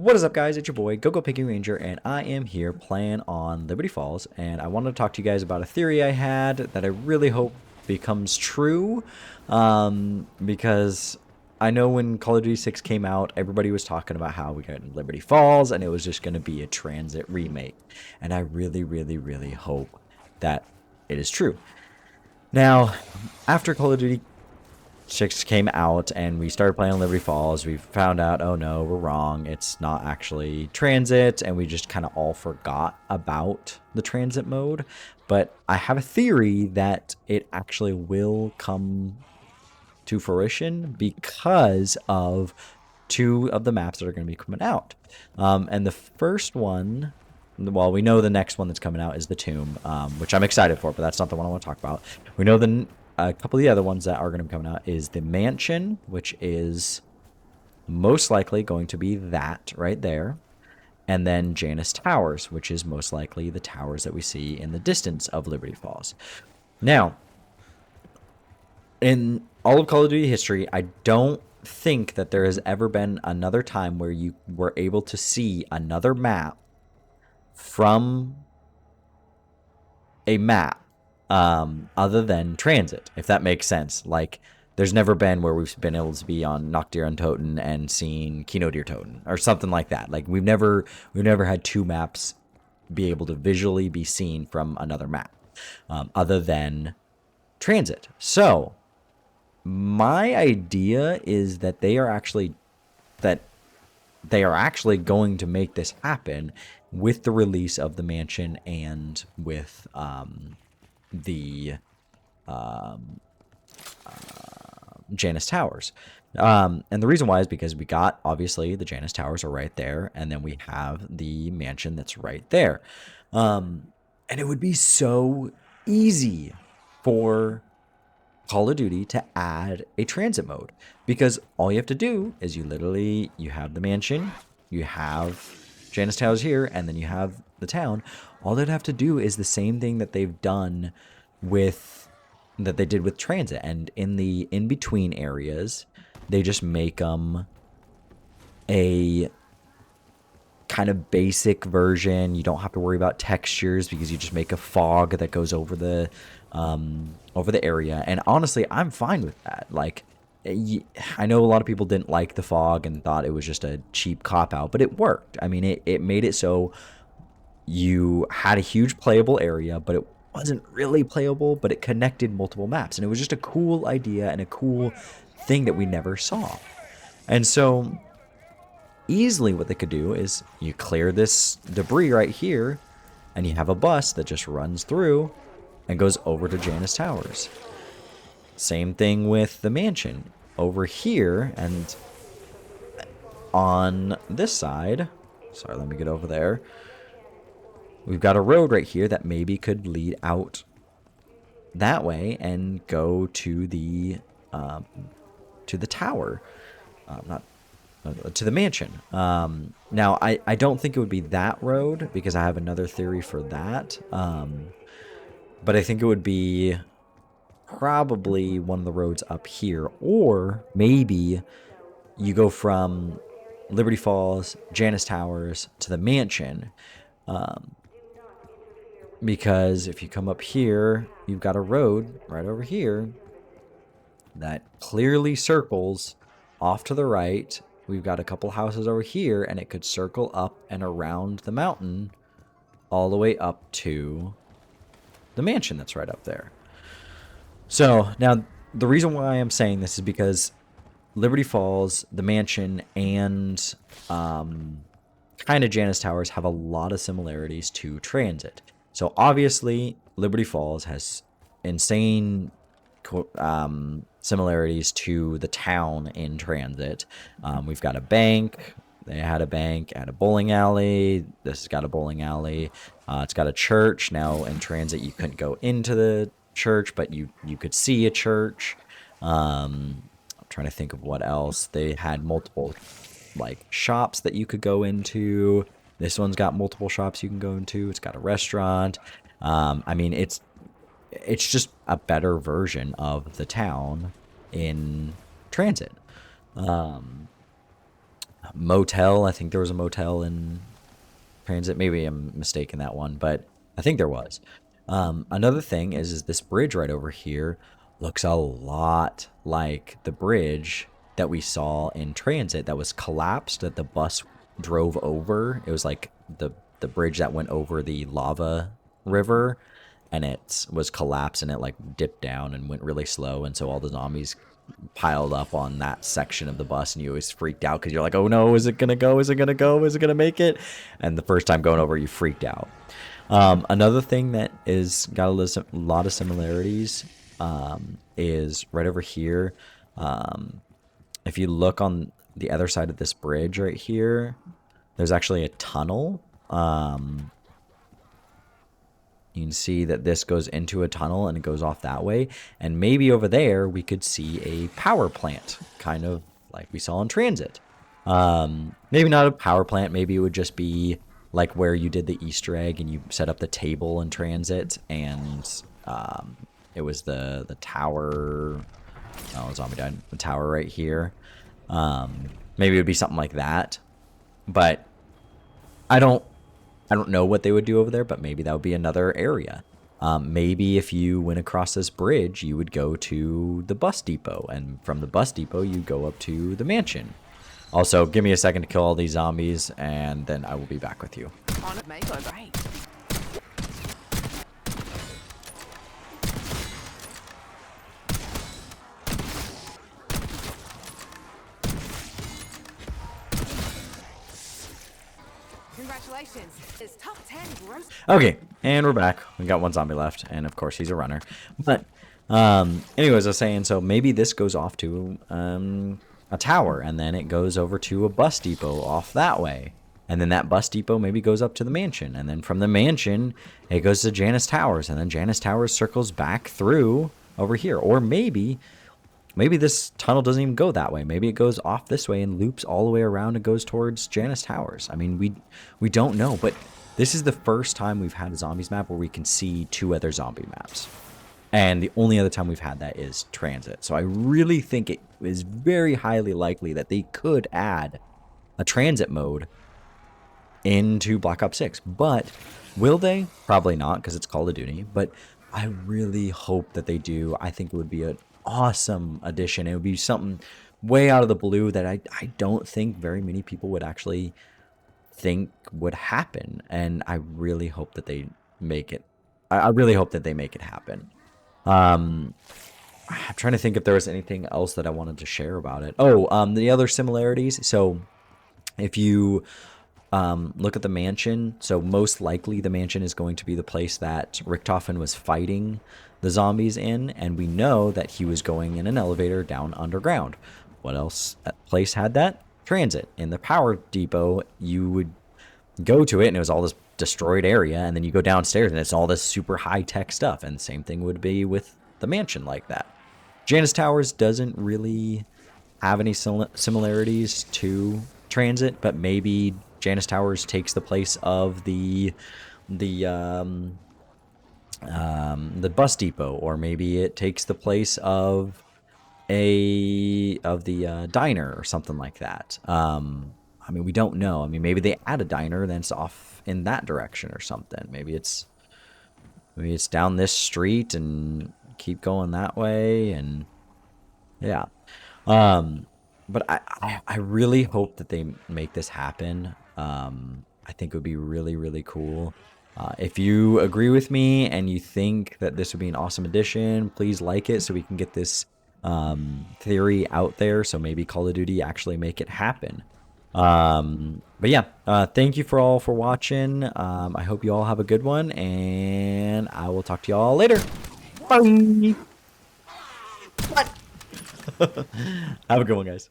What is up, guys? It's your boy, Go Piggy Ranger, and I am here playing on Liberty Falls. And I wanted to talk to you guys about a theory I had that I really hope becomes true. Because I know when Call of Duty 6 came out, everybody was talking about how we got Liberty Falls and it was just going to be a Transit remake. And I really, really, really hope that it is true. Now, after Call of Duty 6 came out and we started playing Liberty Falls, we found out, oh no, we're wrong. It's not actually Transit, and we just kind of all forgot about the Transit mode. But I have a theory that it actually will come to fruition because of two of the maps that are going to be coming out. And the first one, well, we know the next one that's coming out is the Tomb, which I'm excited for, but that's not the one I want to talk about. We know a couple of the other ones that are going to be coming out is the Mansion, which is most likely going to be that right there. And then Janus Towers, which is most likely the towers that we see in the distance of Liberty Falls. Now, in all of Call of Duty history, I don't think that there has ever been another time where you were able to see another map from a map other than Transit, if that makes sense. Like, there's never been where we've been able to be on Noctir and Toten and seen Kino Deer Toten or something like that. Like, we've never had two maps be able to visually be seen from another map other than Transit. So my idea is that they are actually going to make this happen with the release of the Mansion and with the Janus Towers. And the reason why is because we got, obviously, the Janus Towers are right there, and then we have the Mansion that's right there. And it would be so easy for Call of Duty to add a transit mode, because all you have to do is you have the Mansion, you have Janus Towers here, and then you have the town. All they'd have to do is the same thing that they did with Transit, and in the in-between areas, they just make them a kind of basic version. You don't have to worry about textures because you just make a fog that goes over the area. And honestly, I'm fine with that. Like, I know a lot of people didn't like the fog and thought it was just a cheap cop-out, but it worked. I mean, it made it so you had a huge playable area, but it wasn't really playable, but it connected multiple maps. And it was just a cool idea and a cool thing that we never saw. And so easily what they could do is you clear this debris right here, and you have a bus that just runs through and goes over to Janus Towers. Same thing with the Mansion. Over here and on this side, sorry, let me get over there. We've got a road right here that maybe could lead out that way and go to the tower, not to the Mansion. Now, I don't think it would be that road because I have another theory for that. But I think it would be probably one of the roads up here, or maybe you go from Liberty Falls, Janus Towers to the Mansion. Because if you come up here, you've got a road right over here that clearly circles off to the right. We've got a couple houses over here, and it could circle up and around the mountain all the way up to the Mansion that's right up there. So now the reason why I'm saying this is because Liberty Falls, the Mansion, and kind of Janus Towers have a lot of similarities to Transit. So obviously Liberty Falls has insane similarities to the town in Transit. We've got a bank. They had a bank at a bowling alley. This has got a bowling alley. It's got a church. Now, in Transit, you couldn't go into the church, but you could see a church. I'm trying to think of what else. They had multiple, like, shops that you could go into. This one's got multiple shops you can go into. It's got a restaurant. I mean, it's just a better version of the town in Transit. motel. I think there was a motel in Transit. Maybe I'm mistaken that one, but I think there was. Another thing is this bridge right over here looks a lot like the bridge that we saw in Transit that was collapsed that the bus drove over. It was like the bridge that went over the lava river, and it was collapsed and it like dipped down and went really slow, and so all the zombies piled up on that section of the bus, and you always freaked out because you're like, oh no, is it gonna go, is it gonna go, is it gonna make it? And the first time going over, you freaked out. Another thing that is got a lot of similarities is right over here. If you look on the other side of this bridge right here, there's actually a tunnel. You can see that this goes into a tunnel and it goes off that way. And maybe over there we could see a power plant, kind of like we saw in Transit. Maybe not a power plant. Maybe it would just be like where you did the Easter egg and you set up the table in Transit, and it was the tower. Oh, zombie died. The tower right here. Maybe it would be something like that. But I don't know what they would do over there, but maybe that would be another area. Maybe if you went across this bridge, you would go to the bus depot, and from the bus depot, you go up to the mansion. Also, give me a second to kill all these zombies, and then I will be back with you. Congratulations. It's top 10 gross. Okay, and we're back. We got one zombie left, and of course he's a runner. But anyways, I was saying, so maybe this goes off to a tower, and then it goes over to a bus depot off that way. And then that bus depot maybe goes up to the mansion, and then from the mansion it goes to Janus Towers, and then Janus Towers circles back through over here. Or maybe this tunnel doesn't even go that way. Maybe it goes off this way and loops all the way around and goes towards Janus Towers. I mean, we don't know, but this is the first time we've had a zombies map where we can see two other zombie maps. And the only other time we've had that is Transit. So I really think it is very highly likely that they could add a Transit mode into Black Ops 6. But will they? Probably not, because it's Call of Duty. But I really hope that they do. I think it would be an awesome addition. It would be something way out of the blue that I don't think very many people would actually think would happen. And I really hope that they make it. I really hope that they make it happen. I'm trying to think if there was anything else that I wanted to share about it. Oh, the other similarities. So if you look at the mansion, so most likely the mansion is going to be the place that Richtofen was fighting the zombies in, and we know that he was going in an elevator down underground. What else place had that? Transit. In the power depot, you would go to it and it was all this destroyed area, and then you go downstairs and it's all this super high-tech stuff, and same thing would be with the mansion like that. Janus Towers doesn't really have any similarities to Transit, but maybe Janus Towers takes the place of the bus depot, or maybe it takes the place of the diner or something like that. I mean, we don't know. I mean, maybe they add a diner, then it's off in that direction or something. Maybe it's down this street and keep going that way, and yeah. But I really hope that they make this happen. I think it would be really, really cool. If you agree with me and you think that this would be an awesome addition, please like it so we can get this theory out there, so maybe Call of Duty actually make it happen. But yeah, thank you all for watching. I hope you all have a good one, and I will talk to you all later. Bye. What? Have a good one, guys.